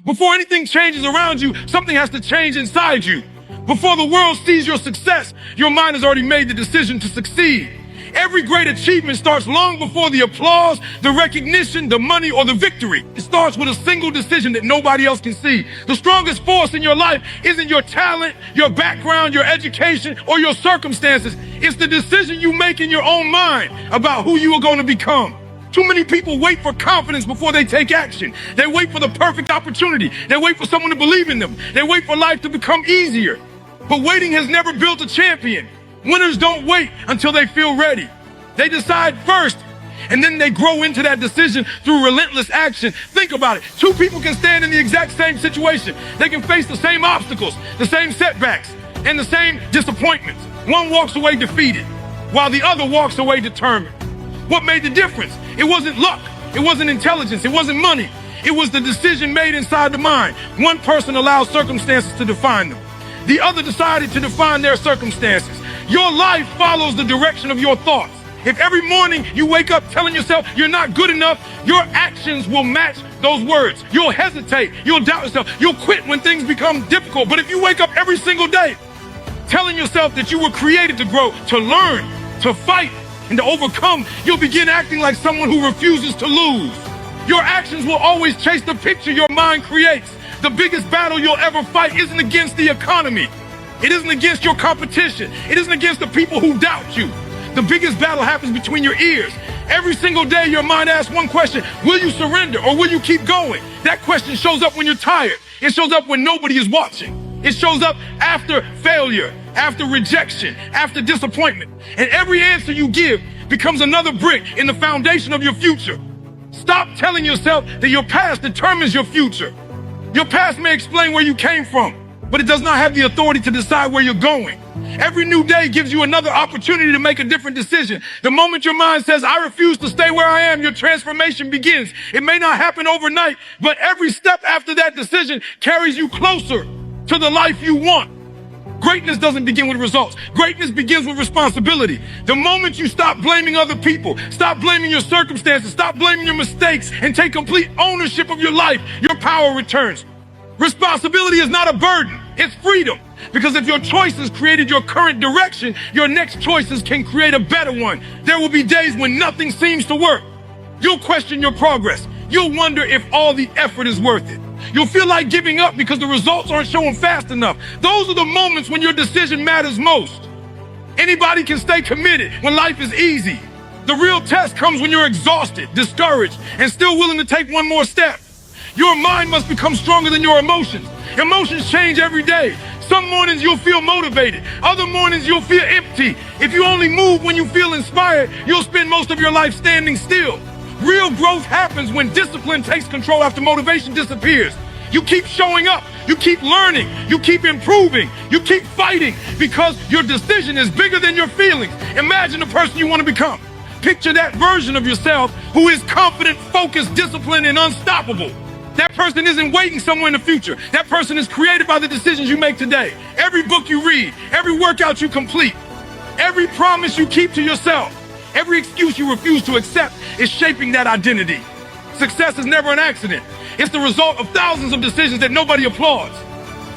Before anything changes around you, something has to change inside you. Before the world sees your success, your mind has already made the decision to succeed. Every great achievement starts long before the applause, the recognition, the money, or the victory. It starts with a single decision that nobody else can see. The strongest force in your life isn't your talent, your background, your education, or your circumstances. It's the decision you make in your own mind about who you are going to become. Too many people wait for confidence before they take action. They wait for the perfect opportunity. They wait for someone to believe in them. They wait for life to become easier. But waiting has never built a champion. Winners don't wait until they feel ready. They decide first, and then they grow into that decision through relentless action. Think about it. Two people can stand in the exact same situation. They can face the same obstacles, the same setbacks, and the same disappointments. One walks away defeated, while the other walks away determined. What made the difference? It wasn't luck. It wasn't intelligence. It wasn't money. It was the decision made inside the mind. One person allowed circumstances to define them. The other decided to define their circumstances. Your life follows the direction of your thoughts. If every morning you wake up telling yourself you're not good enough, your actions will match those words. You'll hesitate. You'll doubt yourself. You'll quit when things become difficult. But if you wake up every single day telling yourself that you were created to grow, to learn, to fight, and to overcome, you'll begin acting like someone who refuses to lose. Your actions will always chase the picture your mind creates. The biggest battle you'll ever fight isn't against the economy. It isn't against your competition. It isn't against the people who doubt you. The biggest battle happens between your ears. Every single day your mind asks one question: will you surrender or will you keep going? That question shows up when you're tired. It shows up when nobody is watching. It shows up after failure, after rejection, after disappointment. And every answer you give becomes another brick in the foundation of your future. Stop telling yourself that your past determines your future. Your past may explain where you came from, but it does not have the authority to decide where you're going. Every new day gives you another opportunity to make a different decision. The moment your mind says, I refuse to stay where I am, your transformation begins. It may not happen overnight, but every step after that decision carries you closer to the life you want. Greatness doesn't begin with results. Greatness begins with responsibility. The moment you stop blaming other people, stop blaming your circumstances, stop blaming your mistakes, and take complete ownership of your life, your power returns. Responsibility is not a burden, it's freedom. Because if your choices created your current direction, your next choices can create a better one. There will be days when nothing seems to work. You'll question your progress. You'll wonder if all the effort is worth it. You'll feel like giving up because the results aren't showing fast enough. Those are the moments when your decision matters most. Anybody can stay committed when life is easy. The real test comes when you're exhausted, discouraged, and still willing to take one more step. Your mind must become stronger than your emotions. Emotions change every day. Some mornings you'll feel motivated. Other mornings you'll feel empty. If you only move when you feel inspired, you'll spend most of your life standing still. Real growth happens when discipline takes control after motivation disappears. You keep showing up. You keep learning. You keep improving. You keep fighting because your decision is bigger than your feelings. Imagine the person you want to become. Picture that version of yourself who is confident, focused, disciplined, and unstoppable. That person isn't waiting somewhere in the future. That person is created by the decisions you make today. Every book you read, every workout you complete, every promise you keep to yourself, every excuse you refuse to accept is shaping that identity. Success is never an accident. It's the result of thousands of decisions that nobody applauds.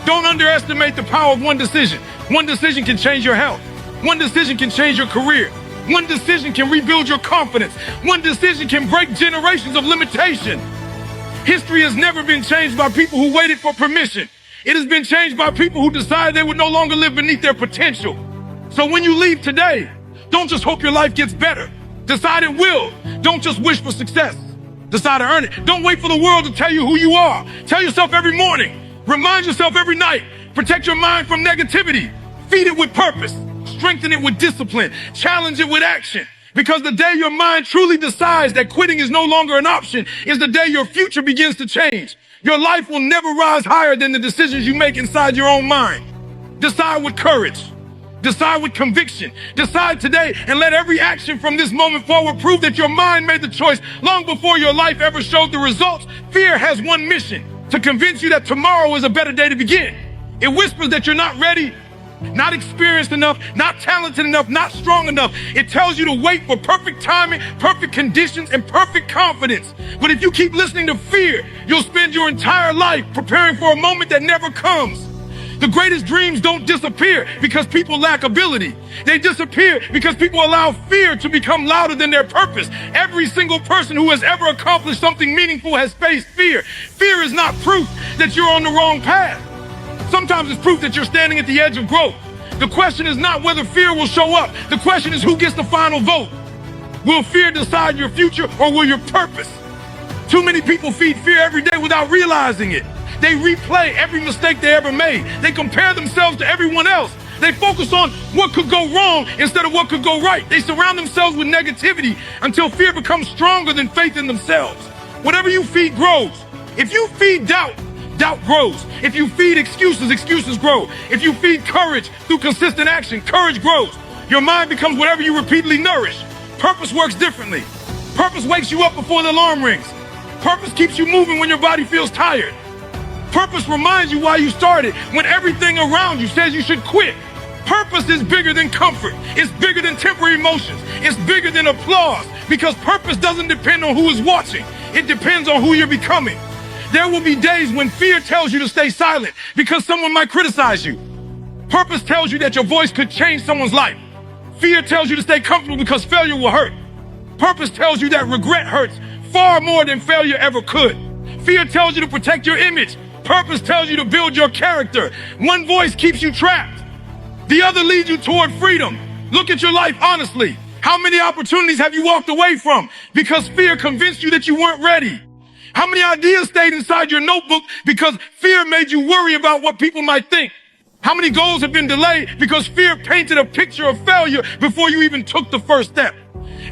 Don't underestimate the power of one decision. One decision can change your health. One decision can change your career. One decision can rebuild your confidence. One decision can break generations of limitation. History has never been changed by people who waited for permission. It has been changed by people who decided they would no longer live beneath their potential. So when you leave today, don't just hope your life gets better. Decide it will. Don't just wish for success. Decide to earn it. Don't wait for the world to tell you who you are. Tell yourself every morning. Remind yourself every night. Protect your mind from negativity. Feed it with purpose. Strengthen it with discipline. Challenge it with action. Because the day your mind truly decides that quitting is no longer an option is the day your future begins to change. Your life will never rise higher than the decisions you make inside your own mind. Decide with courage. Decide with conviction. Decide today and let every action from this moment forward prove that your mind made the choice long before your life ever showed the results. Fear has one mission: to convince you that tomorrow is a better day to begin. It whispers that you're not ready, not experienced enough, not talented enough, not strong enough. It tells you to wait for perfect timing, perfect conditions, and perfect confidence. But if you keep listening to fear, you'll spend your entire life preparing for a moment that never comes. The greatest dreams don't disappear because people lack ability. They disappear because people allow fear to become louder than their purpose. Every single person who has ever accomplished something meaningful has faced fear. Fear is not proof that you're on the wrong path. Sometimes it's proof that you're standing at the edge of growth. The question is not whether fear will show up. The question is who gets the final vote. Will fear decide your future or will your purpose? Too many people feed fear every day without realizing it. They replay every mistake they ever made. They compare themselves to everyone else. They focus on what could go wrong instead of what could go right. They surround themselves with negativity until fear becomes stronger than faith in themselves. Whatever you feed grows. If you feed doubt, doubt grows. If you feed excuses, excuses grow. If you feed courage through consistent action, courage grows. Your mind becomes whatever you repeatedly nourish. Purpose works differently. Purpose wakes you up before the alarm rings. Purpose keeps you moving when your body feels tired. Purpose reminds you why you started when everything around you says you should quit. Purpose is bigger than comfort. It's bigger than temporary emotions. It's bigger than applause because purpose doesn't depend on who is watching. It depends on who you're becoming. There will be days when fear tells you to stay silent because someone might criticize you. Purpose tells you that your voice could change someone's life. Fear tells you to stay comfortable because failure will hurt. Purpose tells you that regret hurts far more than failure ever could. Fear tells you to protect your image. Purpose tells you to build your character. One voice keeps you trapped. The other leads you toward freedom. Look at your life honestly. How many opportunities have you walked away from because fear convinced you that you weren't ready? How many ideas stayed inside your notebook because fear made you worry about what people might think? How many goals have been delayed because fear painted a picture of failure before you even took the first step?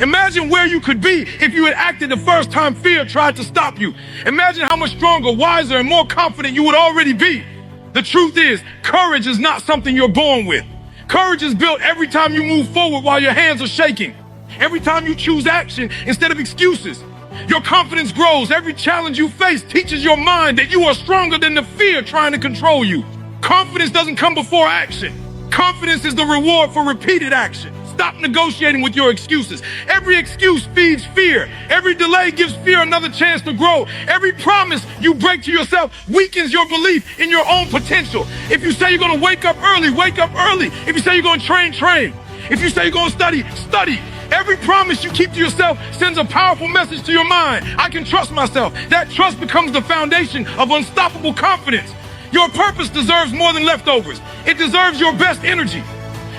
Imagine where you could be if you had acted the first time fear tried to stop you. Imagine how much stronger, wiser, and more confident you would already be. The truth is, courage is not something you're born with. Courage is built every time you move forward while your hands are shaking. Every time you choose action instead of excuses. Your confidence grows. Every challenge you face teaches your mind that you are stronger than the fear trying to control you. Confidence doesn't come before action. Confidence is the reward for repeated action. Stop negotiating with your excuses. Every excuse feeds fear. Every delay gives fear another chance to grow. Every promise you break to yourself weakens your belief in your own potential. If you say you're going to wake up early, wake up early. If you say you're going to train, train. If you say you're going to study, study. Every promise you keep to yourself sends a powerful message to your mind. I can trust myself. That trust becomes the foundation of unstoppable confidence. Your purpose deserves more than leftovers. It deserves your best energy,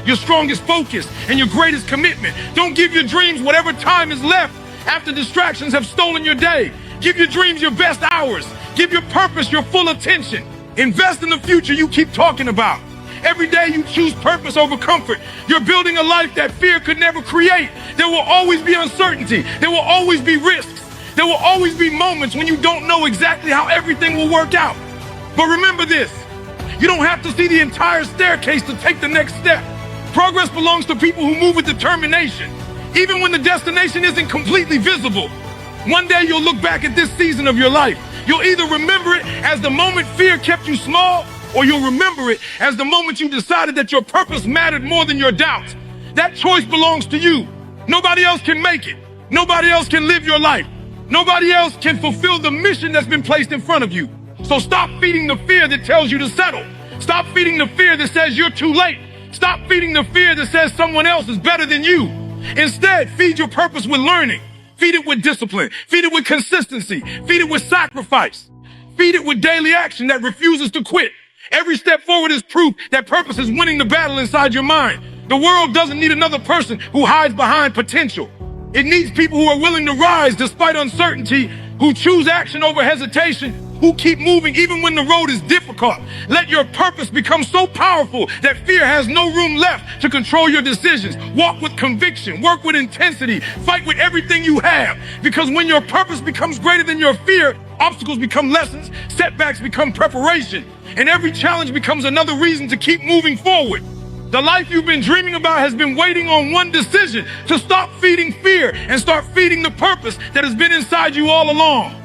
your strongest focus, and your greatest commitment. Don't give your dreams whatever time is left after distractions have stolen your day. Give your dreams your best hours. Give your purpose your full attention. Invest in the future you keep talking about. Every day you choose purpose over comfort. You're building a life that fear could never create. There will always be uncertainty. There will always be risks. There will always be moments when you don't know exactly how everything will work out. But remember this, you don't have to see the entire staircase to take the next step. Progress belongs to people who move with determination, even when the destination isn't completely visible. One day you'll look back at this season of your life. You'll either remember it as the moment fear kept you small, or you'll remember it as the moment you decided that your purpose mattered more than your doubts. That choice belongs to you. Nobody else can make it. Nobody else can live your life. Nobody else can fulfill the mission that's been placed in front of you. So stop feeding the fear that tells you to settle. Stop feeding the fear that says you're too late. Stop feeding the fear that says someone else is better than you. Instead, feed your purpose with learning. Feed it with discipline. Feed it with consistency. Feed it with sacrifice. Feed it with daily action that refuses to quit. Every step forward is proof that purpose is winning the battle inside your mind. The world doesn't need another person who hides behind potential. It needs people who are willing to rise despite uncertainty, who choose action over hesitation, who keep moving even when the road is difficult. Let your purpose become so powerful that fear has no room left to control your decisions. Walk with conviction, work with intensity, fight with everything you have. Because when your purpose becomes greater than your fear, obstacles become lessons, setbacks become preparation, and every challenge becomes another reason to keep moving forward. The life you've been dreaming about has been waiting on one decision: to stop feeding fear and start feeding the purpose that has been inside you all along.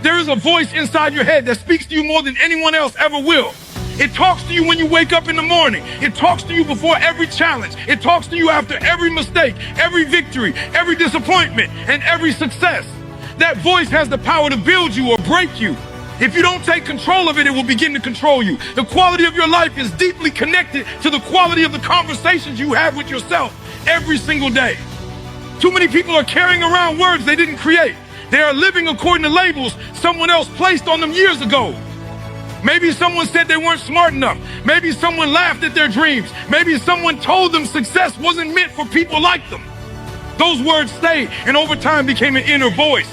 There is a voice inside your head that speaks to you more than anyone else ever will. It talks to you when you wake up in the morning. It talks to you before every challenge. It talks to you after every mistake, every victory, every disappointment, and every success. That voice has the power to build you or break you. If you don't take control of it, it will begin to control you. The quality of your life is deeply connected to the quality of the conversations you have with yourself every single day. Too many people are carrying around words they didn't create. They are living according to labels someone else placed on them years ago. Maybe someone said they weren't smart enough. Maybe someone laughed at their dreams. Maybe someone told them success wasn't meant for people like them. Those words stayed and over time became an inner voice.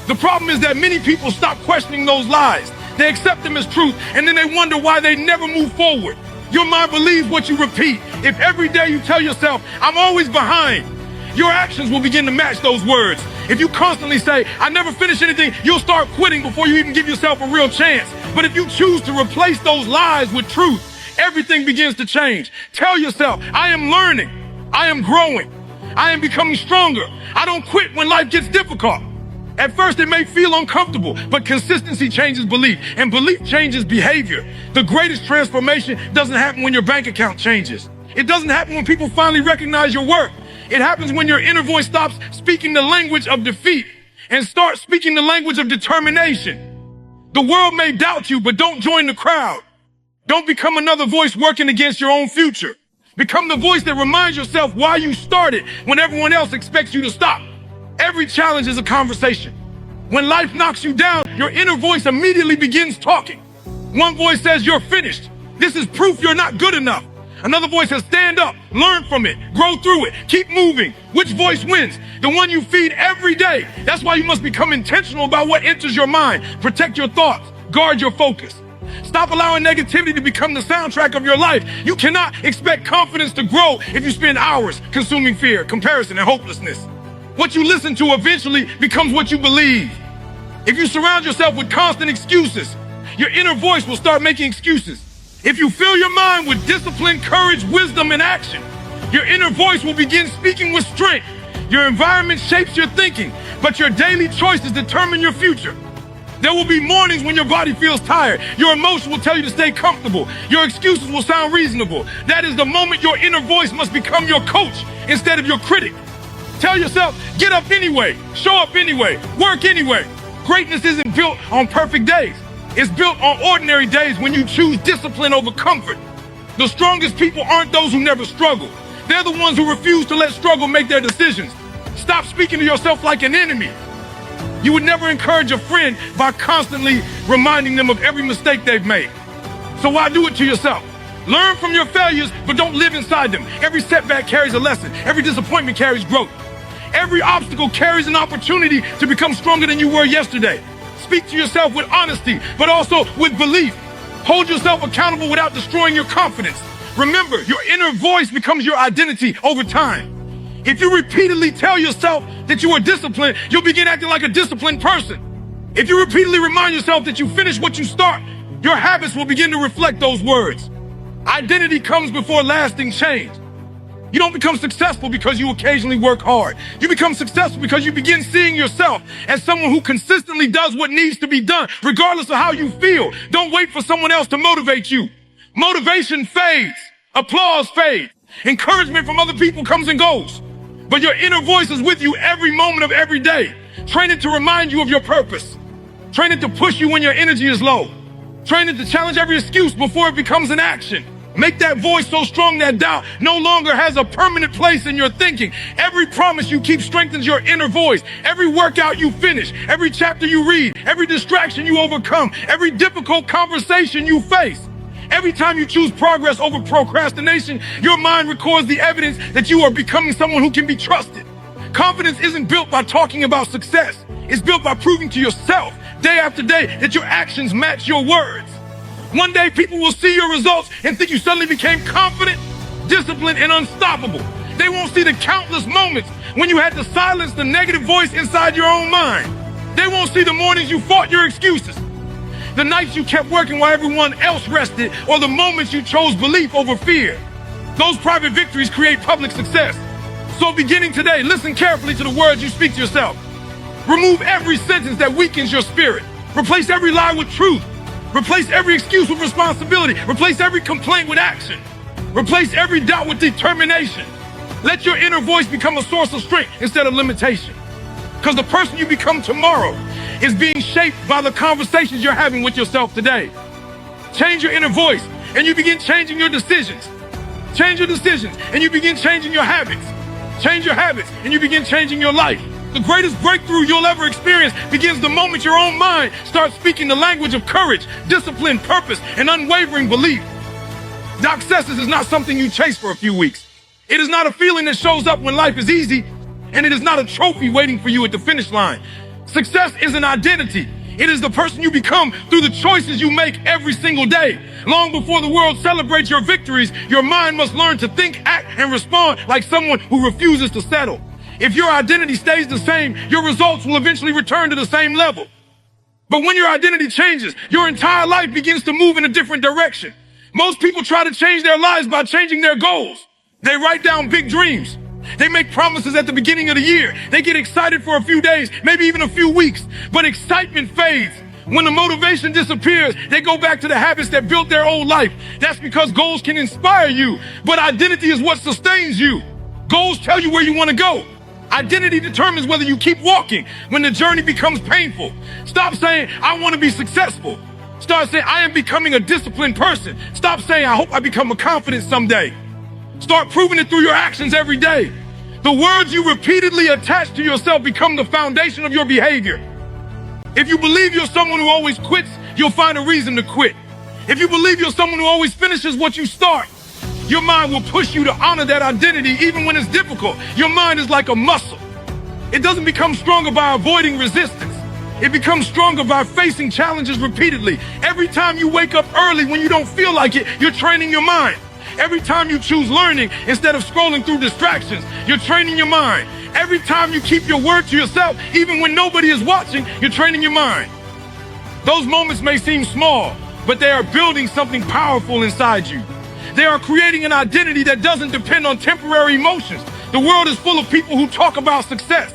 The problem is that many people stop questioning those lies. They accept them as truth, and then they wonder why they never move forward. Your mind believes what you repeat. If every day you tell yourself, I'm always behind, your actions will begin to match those words. If you constantly say, I never finish anything, you'll start quitting before you even give yourself a real chance. But if you choose to replace those lies with truth, everything begins to change. Tell yourself, I am learning, I am growing, I am becoming stronger. I don't quit when life gets difficult. At first, it may feel uncomfortable, but consistency changes belief, and belief changes behavior. The greatest transformation doesn't happen when your bank account changes. It doesn't happen when people finally recognize your work. It happens when your inner voice stops speaking the language of defeat and starts speaking the language of determination. The world may doubt you, but don't join the crowd. Don't become another voice working against your own future. Become the voice that reminds yourself why you started when everyone else expects you to stop. Every challenge is a conversation. When life knocks you down, your inner voice immediately begins talking. One voice says, you're finished. This is proof you're not good enough. Another voice says, stand up, learn from it, grow through it, keep moving. Which voice wins? The one you feed every day. That's why you must become intentional about what enters your mind. Protect your thoughts, guard your focus. Stop allowing negativity to become the soundtrack of your life. You cannot expect confidence to grow if you spend hours consuming fear, comparison, and hopelessness. What you listen to eventually becomes what you believe. If you surround yourself with constant excuses, your inner voice will start making excuses. If you fill your mind with discipline, courage, wisdom, and action, your inner voice will begin speaking with strength. Your environment shapes your thinking, but your daily choices determine your future. There will be mornings when your body feels tired. Your emotions will tell you to stay comfortable. Your excuses will sound reasonable. That is the moment your inner voice must become your coach instead of your critic. Tell yourself, get up anyway, show up anyway, work anyway. Greatness isn't built on perfect days. It's built on ordinary days when you choose discipline over comfort. The strongest people aren't those who never struggle. They're the ones who refuse to let struggle make their decisions. Stop speaking to yourself like an enemy. You would never encourage a friend by constantly reminding them of every mistake they've made. So why do it to yourself? Learn from your failures, but don't live inside them. Every setback carries a lesson. Every disappointment carries growth. Every obstacle carries an opportunity to become stronger than you were yesterday. Speak to yourself with honesty, but also with belief. Hold yourself accountable without destroying your confidence. Remember, your inner voice becomes your identity over time. If you repeatedly tell yourself that you are disciplined, you'll begin acting like a disciplined person. If you repeatedly remind yourself that you finish what you start, your habits will begin to reflect those words. Identity comes before lasting change. You don't become successful because you occasionally work hard. You become successful because you begin seeing yourself as someone who consistently does what needs to be done, regardless of how you feel. Don't wait for someone else to motivate you. Motivation fades. Applause fades. Encouragement from other people comes and goes. But your inner voice is with you every moment of every day. Train it to remind you of your purpose. Train it to push you when your energy is low. Train it to challenge every excuse before it becomes an action. Make that voice so strong that doubt no longer has a permanent place in your thinking. Every promise you keep strengthens your inner voice. Every workout you finish, every chapter you read, every distraction you overcome, every difficult conversation you face. Every time you choose progress over procrastination, your mind records the evidence that you are becoming someone who can be trusted. Confidence isn't built by talking about success. It's built by proving to yourself day after day that your actions match your words. One day people will see your results and think you suddenly became confident, disciplined, and unstoppable. They won't see the countless moments when you had to silence the negative voice inside your own mind. They won't see the mornings you fought your excuses, the nights you kept working while everyone else rested, or the moments you chose belief over fear. Those private victories create public success. So beginning today, listen carefully to the words you speak to yourself. Remove every sentence that weakens your spirit. Replace every lie with truth. Replace every excuse with responsibility. Replace every complaint with action. Replace every doubt with determination. Let your inner voice become a source of strength instead of limitation. Because the person you become tomorrow is being shaped by the conversations you're having with yourself today. Change your inner voice and you begin changing your decisions. Change your decisions and you begin changing your habits. Change your habits and you begin changing your life. The greatest breakthrough you'll ever experience begins the moment your own mind starts speaking the language of courage, discipline, purpose, and unwavering belief. Success is not something you chase for a few weeks. It is not a feeling that shows up when life is easy, and it is not a trophy waiting for you at the finish line. Success is an identity. It is the person you become through the choices you make every single day. Long before the world celebrates your victories, your mind must learn to think, act, and respond like someone who refuses to settle. If your identity stays the same, your results will eventually return to the same level. But when your identity changes, your entire life begins to move in a different direction. Most people try to change their lives by changing their goals. They write down big dreams. They make promises at the beginning of the year. They get excited for a few days, maybe even a few weeks. But excitement fades. When the motivation disappears, they go back to the habits that built their old life. That's because goals can inspire you, but identity is what sustains you. Goals tell you where you want to go. Identity determines whether you keep walking when the journey becomes painful. Stop saying, I want to be successful. Start saying, I am becoming a disciplined person. Stop saying, I hope I become a confident someday. Start proving it through your actions every day. The words you repeatedly attach to yourself become the foundation of your behavior. If you believe you're someone who always quits, you'll find a reason to quit. If you believe you're someone who always finishes what you start, your mind will push you to honor that identity even when it's difficult. Your mind is like a muscle. It doesn't become stronger by avoiding resistance. It becomes stronger by facing challenges repeatedly. Every time you wake up early when you don't feel like it, you're training your mind. Every time you choose learning instead of scrolling through distractions, you're training your mind. Every time you keep your word to yourself, even when nobody is watching, you're training your mind. Those moments may seem small, but they are building something powerful inside you. They are creating an identity that doesn't depend on temporary emotions. The world is full of people who talk about success.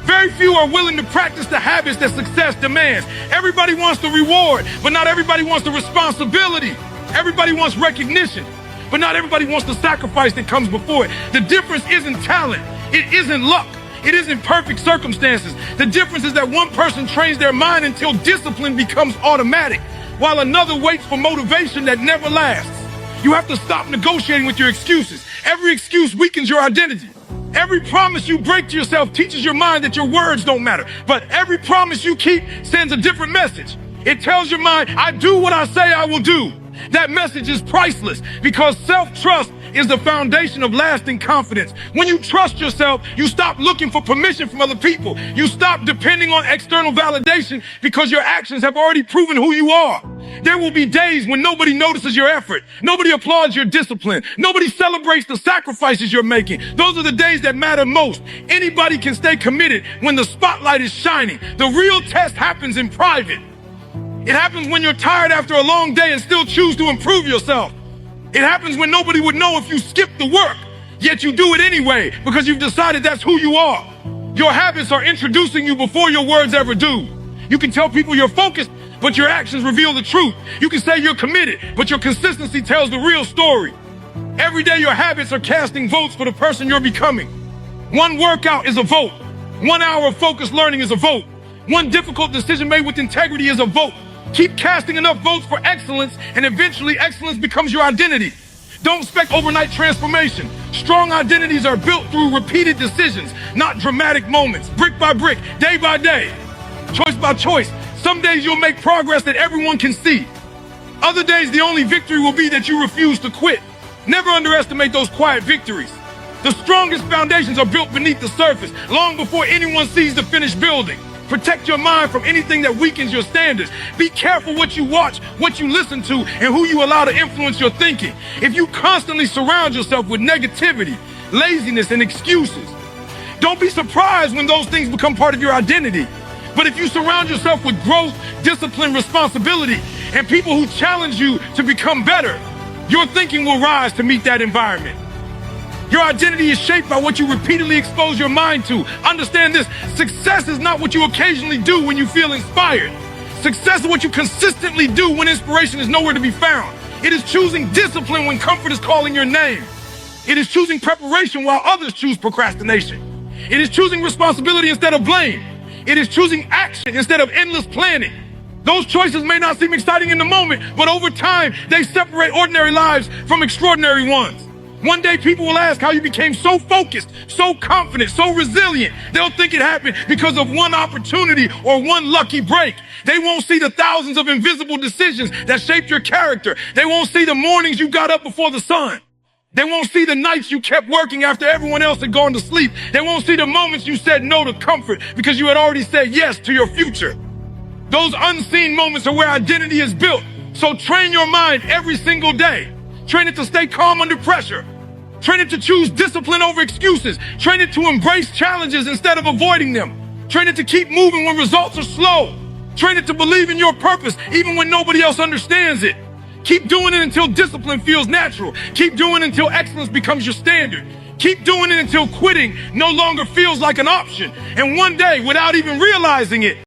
Very few are willing to practice the habits that success demands. Everybody wants the reward, but not everybody wants the responsibility. Everybody wants recognition, but not everybody wants the sacrifice that comes before it. The difference isn't talent. It isn't luck. It isn't perfect circumstances. The difference is that one person trains their mind until discipline becomes automatic, while another waits for motivation that never lasts. You have to stop negotiating with your excuses. Every excuse weakens your identity. Every promise you break to yourself teaches your mind that your words don't matter. But every promise you keep sends a different message. It tells your mind, I do what I say I will do. That message is priceless because self-trust is the foundation of lasting confidence. When you trust yourself, you stop looking for permission from other people. You stop depending on external validation because your actions have already proven who you are. There will be days when nobody notices your effort. Nobody applauds your discipline. Nobody celebrates the sacrifices you're making. Those are the days that matter most. Anybody can stay committed when the spotlight is shining. The real test happens in private. It happens when you're tired after a long day and still choose to improve yourself. It happens when nobody would know if you skipped the work, yet you do it anyway because you've decided that's who you are. Your habits are introducing you before your words ever do. You can tell people you're focused, but your actions reveal the truth. You can say you're committed, but your consistency tells the real story. Every day your habits are casting votes for the person you're becoming. One workout is a vote. 1 hour of focused learning is a vote. One difficult decision made with integrity is a vote. Keep casting enough votes for excellence, and eventually excellence becomes your identity. Don't expect overnight transformation. Strong identities are built through repeated decisions, not dramatic moments. Brick by brick, day by day, choice by choice. Some days you'll make progress that everyone can see. Other days, the only victory will be that you refuse to quit. Never underestimate those quiet victories. The strongest foundations are built beneath the surface, long before anyone sees the finished building. Protect your mind from anything that weakens your standards. Be careful what you watch, what you listen to, and who you allow to influence your thinking. If you constantly surround yourself with negativity, laziness, and excuses, don't be surprised when those things become part of your identity. But if you surround yourself with growth, discipline, responsibility, and people who challenge you to become better, your thinking will rise to meet that environment. Your identity is shaped by what you repeatedly expose your mind to. Understand this, success is not what you occasionally do when you feel inspired. Success is what you consistently do when inspiration is nowhere to be found. It is choosing discipline when comfort is calling your name. It is choosing preparation while others choose procrastination. It is choosing responsibility instead of blame. It is choosing action instead of endless planning. Those choices may not seem exciting in the moment, but over time, they separate ordinary lives from extraordinary ones. One day, people will ask how you became so focused, so confident, so resilient. They'll think it happened because of one opportunity or one lucky break. They won't see the thousands of invisible decisions that shaped your character. They won't see the mornings you got up before the sun. They won't see the nights you kept working after everyone else had gone to sleep. They won't see the moments you said no to comfort because you had already said yes to your future. Those unseen moments are where identity is built. So train your mind every single day. Train it to stay calm under pressure. Train it to choose discipline over excuses. Train it to embrace challenges instead of avoiding them. Train it to keep moving when results are slow. Train it to believe in your purpose even when nobody else understands it. Keep doing it until discipline feels natural. Keep doing it until excellence becomes your standard. Keep doing it until quitting no longer feels like an option. And one day, without even realizing it,